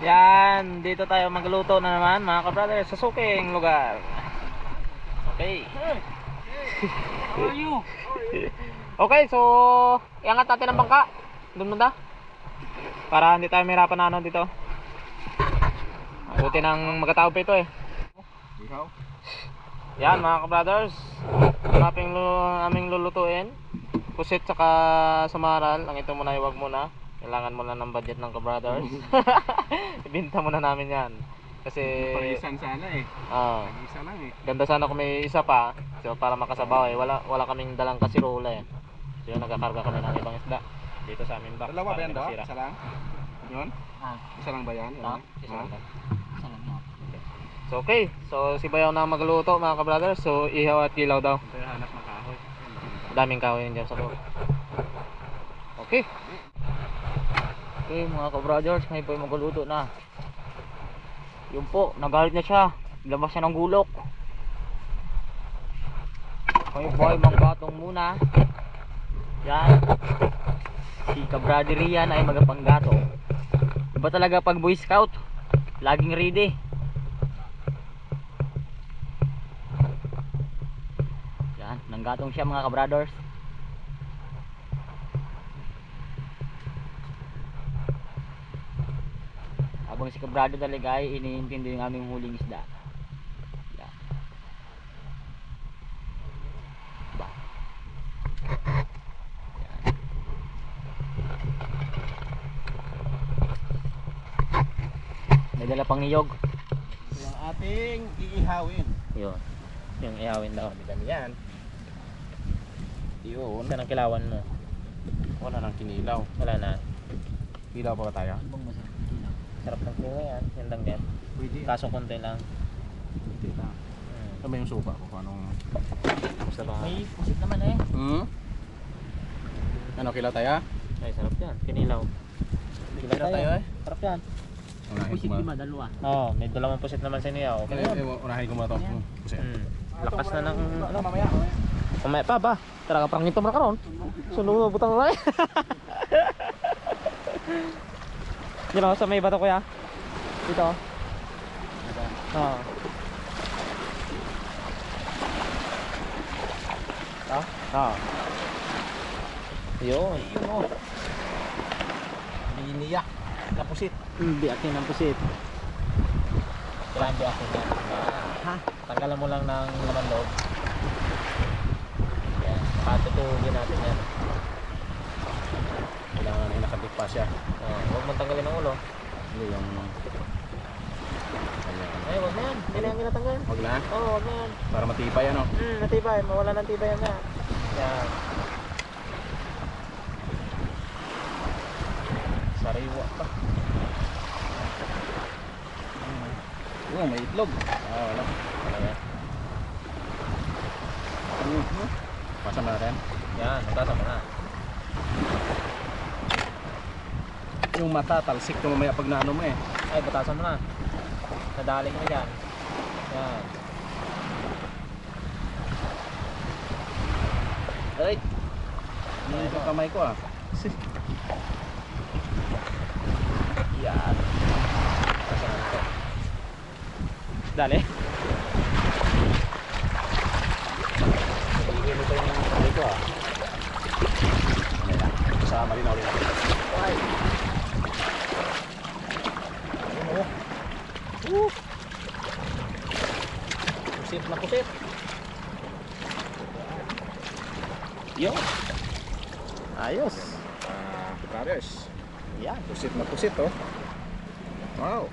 Yan, dito tayo magluto na naman mga ka-brother sa suking lugar. Okay. How are you? Okay, so iangat natin ang bangka. Doon muna. Para hindi tayo mahirapan na ano dito. Buti nang magkatao pa ito eh. Yan mga ka-brothers, aming lulutuin. Pusit saka samaral. Ang ito muna, iwag muna. Kailangan mo na ng budget ng ka-brothers. Ibinta muna namin yan. Kasi Parisan sana eh. Isa lang eh. ganda sana kung may isa pa. So para makasabaw eh. Wala kaming dalang kasirola eh. So yun, nagkakarga kami ng ibang isda dito sa amin box. Dalawa ba para yan hindi daw? masira. Isa lang? Yun? Isa lang ba yan? Ha? Isa lang. Isa lang. So okay, so si Bayaw na magluto mga ka-brothers. So ihaw at kilaw daw. Ito yung hanap ng kahoy. Daming kahoy yun dyan sa loob. Okay. Okay mga ka-brothers, may po magluto na. Yun po, nagalit na siya. Labas siya ng gulok. Okay boy, manggatong muna. Yan. Si ka-brother Rian ay magapanggatong. Iba talaga pag Boy Scout, laging ready. Yan, nanggatong siya mga ka-brothers. Habang si ka-brother talaga ay iniintindi yung aming huling isda. Yan. Ba. Yan. May dala pang niyog. Yung ating iihawin. Yun. Yung ihawin daw. Dami yan. Yun. Saan ang kilawan mo? Wala nang kinilaw. Wala na. Kilaw pa ba tayo? Sarap ng kilaw yan. Yan lang yan. Pwede. Kaso konti lang. Pwede na. Ano ba yung suka ko? Anong... Sa ba? May pusit naman eh. Ano, kilaw tayo? Ay, sarap yan. Kinilaw. Kilaw tayo eh. Sarap yan. Unahin ko muna. dalawa. Oo, may dalawang pusit naman sa niya. Okay yun. Unahin ko muna ito. Kasi Lakas na ng ano. mamaya. Mamaya pa ba? Tara ka parang ito mo na karon. Sunod butang na. Dito sa may bato kuya. Dito. Oo. Ah. Yun. Yun o. Biniyak. Napusit. Biakin ng pusit. Kailangan biakin yan. Ha? Tanggalan mo lang ng laman loob. Yan. Patutugin natin yan. Kailangan ay nakabit pa siya. Huwag mong tanggalin ang ulo. Hindi yung... Ay, huwag na yan. Hindi na yan kinatanggal. Wag na. Oo, huwag na yan. Para matibay ano. Natibay. Mawala ng tibay yan na. Yan. Sariwa pa. Oo, may itlog. Wala. Wala yan. Pasama natin. Yan, magkasama na. Yung mata, talsik ko mamaya pag naano mo eh. Ay, batasan mo na. Nadaling mo dyan. Yan. Ay! Hindi yung kamay ko ah. Yan. Batasan na ito. Dali. Ibigay mo pa yung kamay ko ah. Ayan. Kasama rin ako rin. Ay. Pusit na pusit. Yo. Ayos. Brothers. Yan. Pusit na pusit oh. Wow.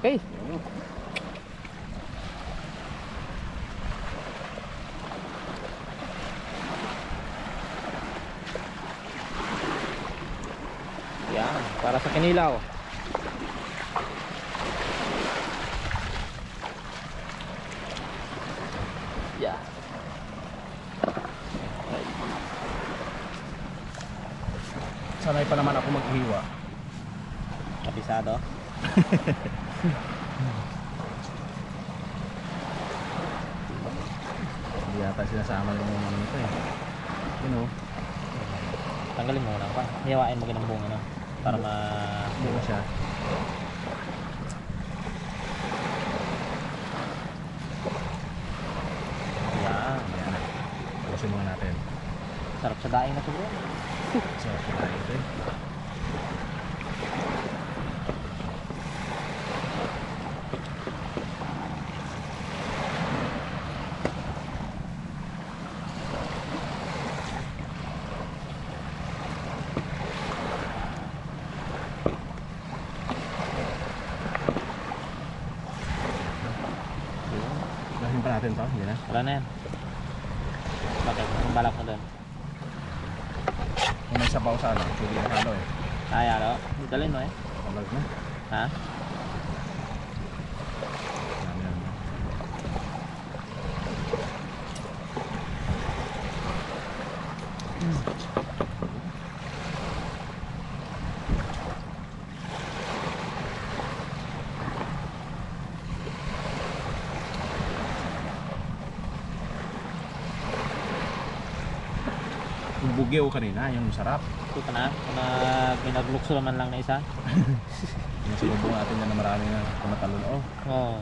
Okay. Yan, para sa kinilaw. Yan. Sanay pa naman ako maghiwa. Kapisado. Hindi yata sinasama yung mga nito eh. Yun o. Tanggalin mo na pa. Hiwain mo ginang bunga na. para Hindi ba siya? Yan. Ayan na. Pusin muna natin. Sarap sa daing na to bro. Sarap na tayo ito eh. Lahin pa natin to, hindi na. Wala na yan. Bakit? Anong balak mo doon? Kung may sabaw sa ano, pwede yung halo eh. Ay, ano? Dalhin mo eh. Kalag na. Ha? Yan. Yung bugyo kanina, yung sarap. Ito ka na. Kung naglukso naman lang na isa. Yung sinubong natin yan na marami na tumatalon. Oh, Oo.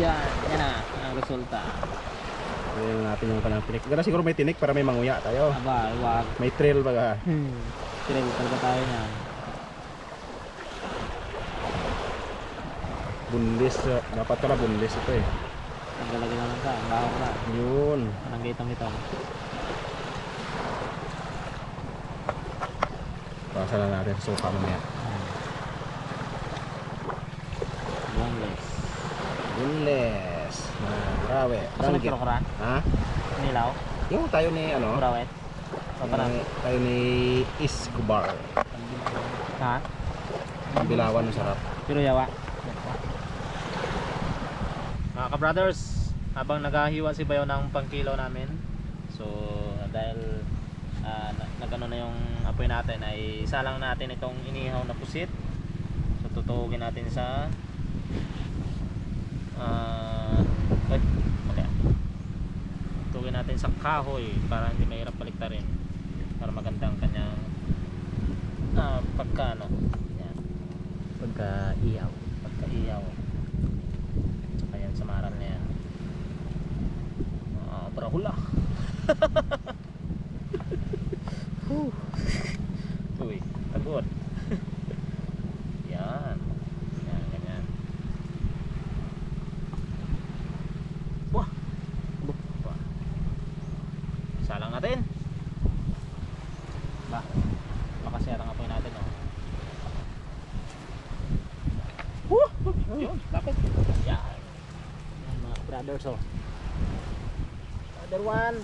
Yan. Yan na. Ang resulta. gawin natin yung kanang tinik. Gara siguro may tinik para may manguya tayo. Aba, wag. May trail baga. Trail talaga tayo niyan. Bunlis, dapat pala bunlis ito eh. Ang galagin naman ka. Ang lahok ka. Yun. Anong gitong-gitong. Basa na natin suka mamaya. Boneless. Bunlis. Grabe. Kasi nagkrokoran? Ha? Nilaw? Yung tayo ni ano? Brawet? Tayo ni Escobar. Ha? Ang bilawan ng sarap. Pero yawa. Mga ka-brothers, habang naghahiwa si Bayo ng pangkilo namin, so dahil nagano na yung apoy natin, ay isalang natin itong inihaw na pusit. So tutuugin natin sa tutuugin natin sa kahoy para hindi mahirap baliktarin, para magandang kanyang pagka ihaw. Ayan, samaran na yan. Brahula. Uy, tagod. Yan. Yan, ganyan. Wah. Wah. Salang natin. Baka siyarang apoy natin, oh. Yun, lapit. Yan. Yan, mga brothers, oh. Another one.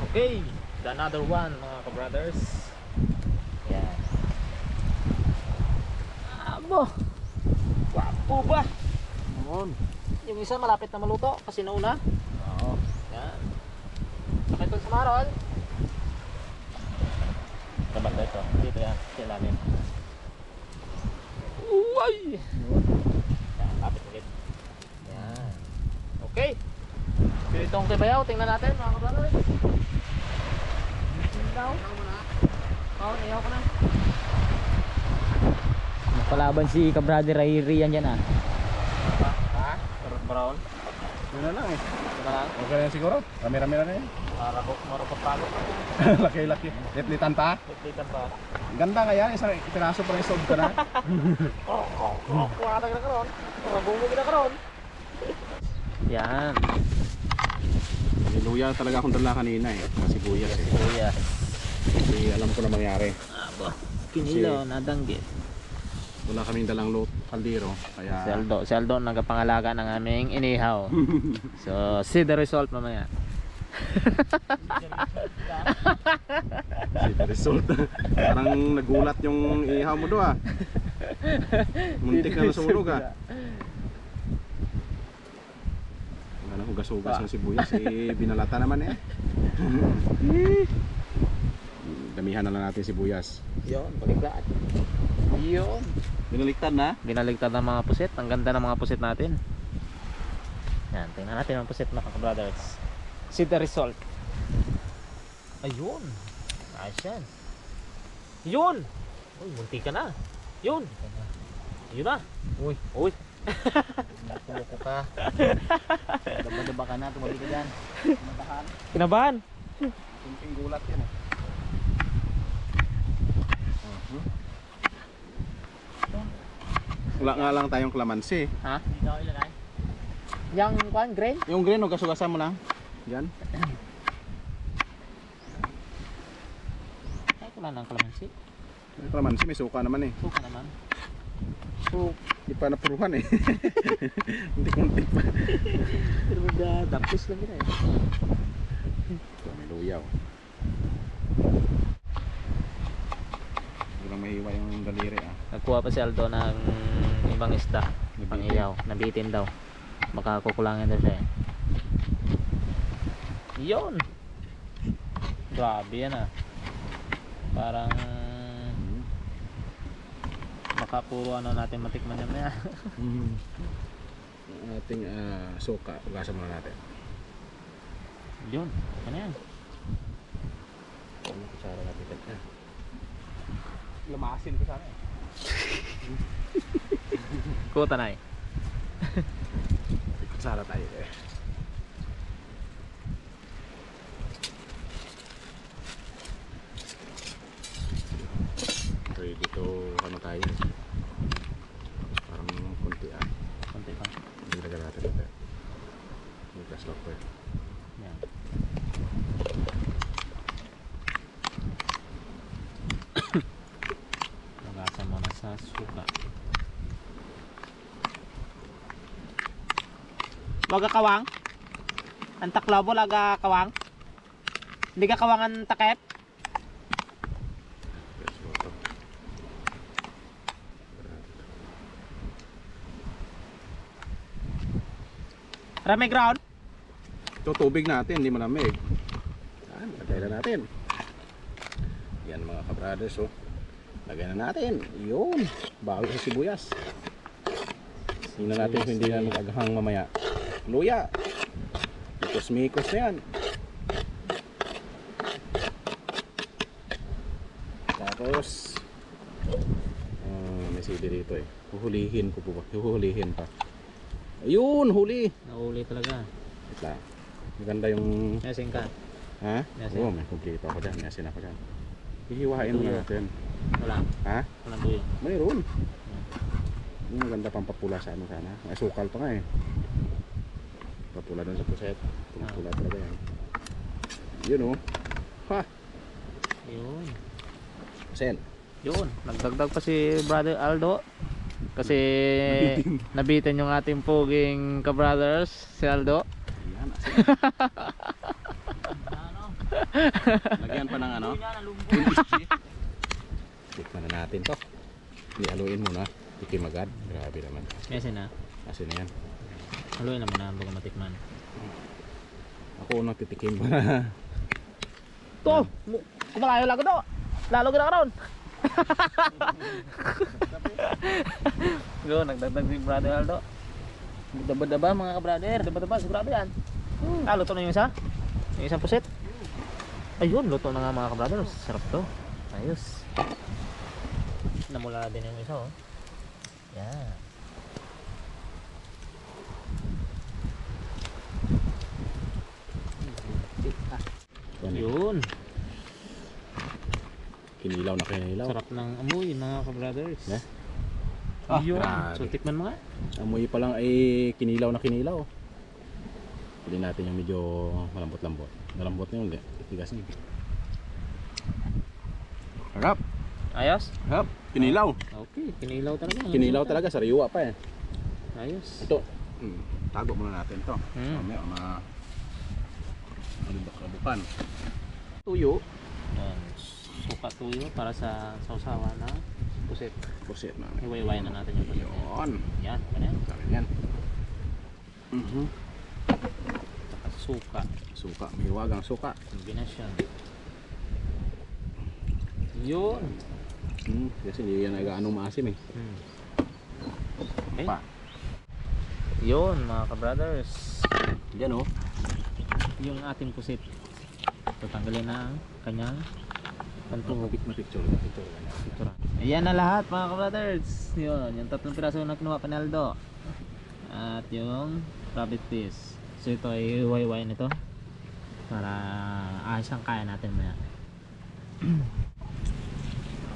Okay, the another one, mga ka-brothers. Yan. Abo. Wapo ba? Yung isa malapit na maluto kasi nauna. Oo. Yan. Sakit sa marol. Sabag na ito. Dito yan, silalim. Uy! Yan, lapit ulit. Yan. Okay. Itong kay Bayaw, tingnan natin mga kabrothers. Daw. Oo, niyaw ko na. Palaban si kabrother Rian yan ah. Ha? Brown? Yun na lang eh. Ito na lang. Okay na yan siguro. Rami-rami na yan. Marupot palo. Laki-laki. Litlitan pa. Litan pa. Ganda nga yan. Isang piraso pa rin solve ka na. Kumakatag na karon. Nagumugin na karon. Yan. Luya talaga akong dala kanina eh. Mga sibuyas eh. Kuya. Kasi alam ko na mangyari. Aba. Kinilaw, nadanggit. Wala kaming dalang kaldero. Kaya Si Aldo nagpangalaga ng aming inihaw. So, see the result mamaya. see the result. Parang nagulat yung ihaw mo do ah. Muntik na nasunog ah. Ano, hugas-hugas ng sibuyas eh, binalata naman eh. Damihan na lang natin sibuyas. Yun, baliktad. Yun. Binaligtad na? Binaligtad ng mga pusit. Ang ganda ng mga pusit natin. Yan, tingnan natin ang pusit mga brothers. See the result. Ayun. Ayos yan. Yun! Uy, munti ka na. Yun! Yun na. Uy, Uy! sumuko ka. Daba-daba ka na, tumabi ka dyan. Matahan. Kinabahan! Kunting gulat yan eh. Wala nga lang tayong kalamansi. Ha? Dito ako ilagay. Yang kwan, grain? Yung green, huwag kasugasan mo lang. Yan. Ay, wala nang kalamansi. Yung kalamansi, may suka naman eh. Suka naman. So, di pa napuruhan eh. Kunti-kunti pa. Pero magdapos lang yun eh. Ito, may luyaw. Hindi lang mahiwa yung daliri ah. Nagkuha pa si Aldo ng ibang isda. Nabitin. Pang iyaw. Nabitin daw. Baka kukulangin daw siya eh. Yun! Grabe yan ah. Parang baka puro ano natin matikman yan na. Ang ating suka, ugasan muna natin. Yun. Ano yan? Ano kutsara natin ito? Lamasin ko sana eh. Kuta na eh. May kutsara tayo eh. Ready to ano tayo? Parang kunti ah. Konti pa. Nilagyan natin ito. May gas lock pa eh. Yan. Magasan mo na sa suka. Waga kawang? Ang taklabo laga kawang? Hindi ka kawang ang takip? Gas lock to. Rame ground? Ito tubig natin, hindi malamig. Yan, lagay na natin. Yan mga kabrothers oh. Lagay na natin. Yun. Bawi sa sibuyas. Tingnan natin kung hindi na nag-aghang mamaya. Luya. Mikos-mikos na yan. Tapos may sili dito eh. Huhulihin ko po ba? Huhulihin pa. Ayun, huli. Nauli talaga. Wait lang. Maganda yung Yasin ka. ha? Yasin. Oo, may kumplito ako dyan. Yasin ako dyan. Hihiwain mo na natin. Wala. Ha? Walang duyo. Mayroon. Yung maganda pang papula sa ano sana. May sukal pa nga eh. Papula doon sa puset. Pula talaga yan. Yun oh. Ha! Yun. Sen. Yun. Nagdagdag pa si Brother Aldo. Kasi nabitin yung ating puging ka-brothers, si Aldo. Yan. Lagyan pa ng ano? Tikman na natin to. Haluin muna. Tikim agad. Grabe naman. Yasin na. Asin na yan. Haluin naman na bago matikman. Ako unang titikim. To! Kumalayo lang ko to! Lalo ka na karoon! Go, nagdagdag si Brother Aldo. Daba-daba mga ka-brother. Daba-daba, sigurado yan. Luto na yung isa. Yung isang pusit. Ayun, luto na nga mga ka-brother. Sarap to. Ayos. Namula din yung isa oh. Yan. Yun. Kinilaw na kinilaw. Sarap ng amoy mga ka-brothers. Ne? Yun. Grabe. So tikman mo nga. Amoy pa lang ay kinilaw na kinilaw. Pili natin yung medyo malambot-lambot. Malambot na yun, hindi. Tigas niya. Harap. Ayos? Harap. Kinilaw. Okay, kinilaw talaga. Kinilaw talaga, sariwa pa eh. Ayos. Ito. Tago muna natin to. Hmm. Mamaya malubak-labukan. Tuyo. Yan. Suka tuyo para sa sausawa na pusit. Pusit na. Iwayway na natin yung pusit. Yun. Yan, ganyan. Sabi yan. Saka suka. Suka. May hiwagang suka. Kombinasyon. Yun. Kasi hindi yan nag-anong maasim eh. Okay. Pa. Yun mga ka-brothers. Yan oh. Yung ating pusit. Tatanggalin na ang kanyang Pantubog. Picture. Ayan na lahat mga ka-brothers. Yun, yung tatlong piraso na kinuha pa ni Aldo. At yung rabbit piece. So ito ay iwayway nito. Para ayos ang kaya natin maya.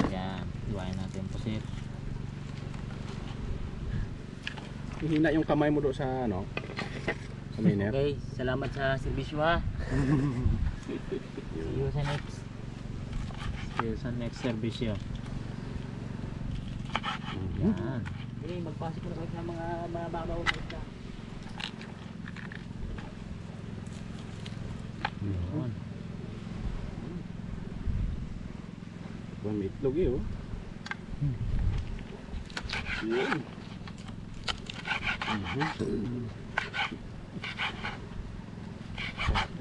Ayan, iwain natin yung pusit. Hihina yung kamay mo doon sa ano? Sa miner. Okay, salamat sa serbisyo ha. See you sa next. See you sa next serbisyo. Yan. Okay, magpasok na kahit ng mga mababaw na isda. Yun. May itlog eh oh. Yun.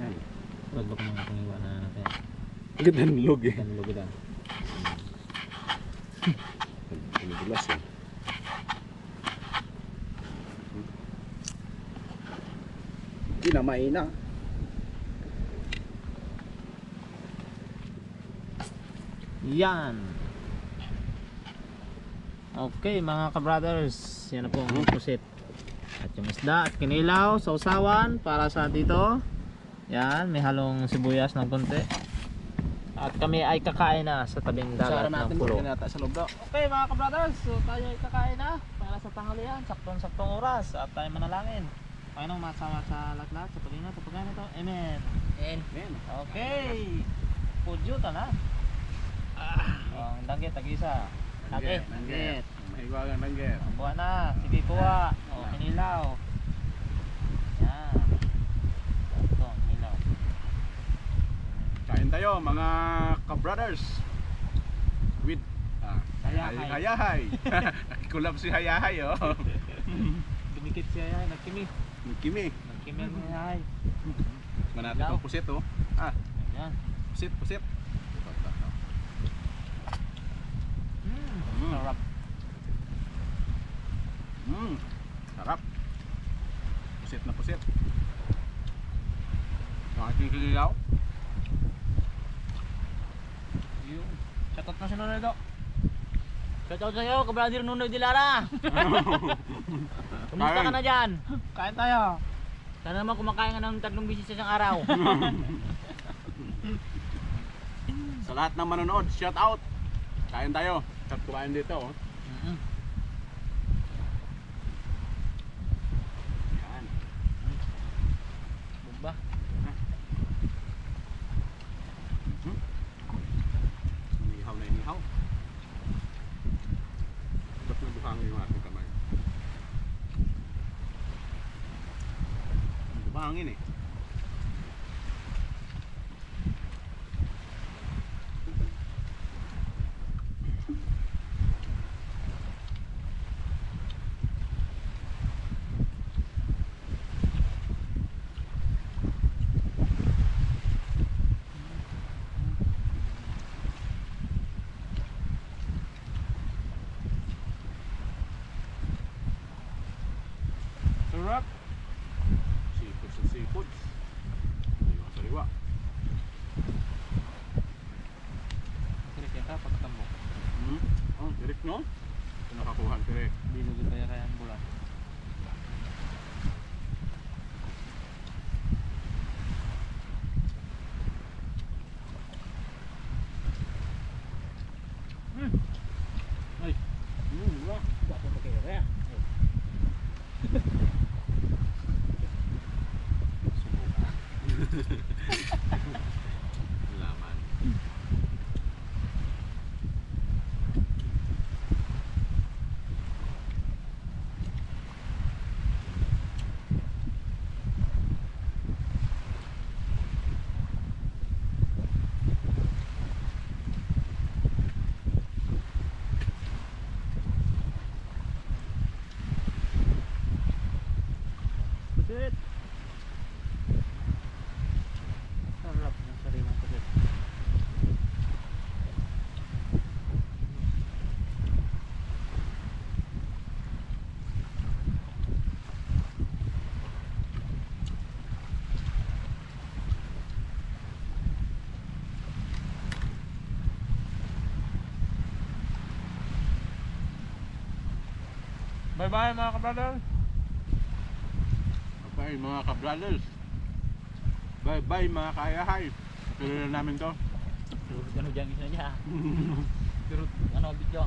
Yan. Wag ba kung mga pangiwa na natin. Ganda ng log eh. Kan lugudan. Madulas eh. Hindi na maina. Yan. Okay mga ka-brothers, yan na po ang pusit. At yung isda at kinilaw sa usawan para sa dito. Yan, may halong sibuyas ng konti. At kami ay kakain na sa tabing dagat ng pulo. Sa loob daw. Okay mga ka-brothers, so tayo ay kakain na para sa tanghalian, saktong-saktong oras at tayo manalangin. Panginoong masawa sa lahat-lahat, sa pagkain na ito. Amen. Amen. Okay. Pudyo ta na. Ang danggit, tag-isa. Danggit. Danggit. Mahiwagang danggit. Buwa na. Sige, kuha. O, hinilaw. Yan. Ito, hinilaw. Kain tayo mga ka-brothers. With Hayahay. Hayahay. Kulab si Hayahay oh. Dumikit siya yan. Nagkimi. Kimi. Nagkimi ang hayahay. Manatid ang pusit oh. Yan. Pusit. Sarap. Sarap. Pusit. Ang ating kililaw. Shoutout na si Nonoy do. Shoutout sa'yo, kabradir Nonoy Dilara. Kumusta ka na dyan? Kain tayo. Sana naman kumakain ka ng 3 bisis sa isang araw. Sa lahat ng manonood, shout out. Kain tayo. Sarap kumain dito oh. Yan. Bumba. Inihaw na inihaw. Ba't nabuhangin yung ating kamay? Nabuhangin eh. Sarap. Seafood. Sariwa. Tirik yan ka, pagkatambok. Oh, tirik no? Ito nakakuha ang tirik. Bilugin kaya kaya ang bulan. Ay. Wala. Laman. Pusit. Bye bye mga kabrothers. Bye mga ka-brothers. Bye bye mga kayahay. Tuloy na namin to. Turut ano dyan isa niya. Turut ano video.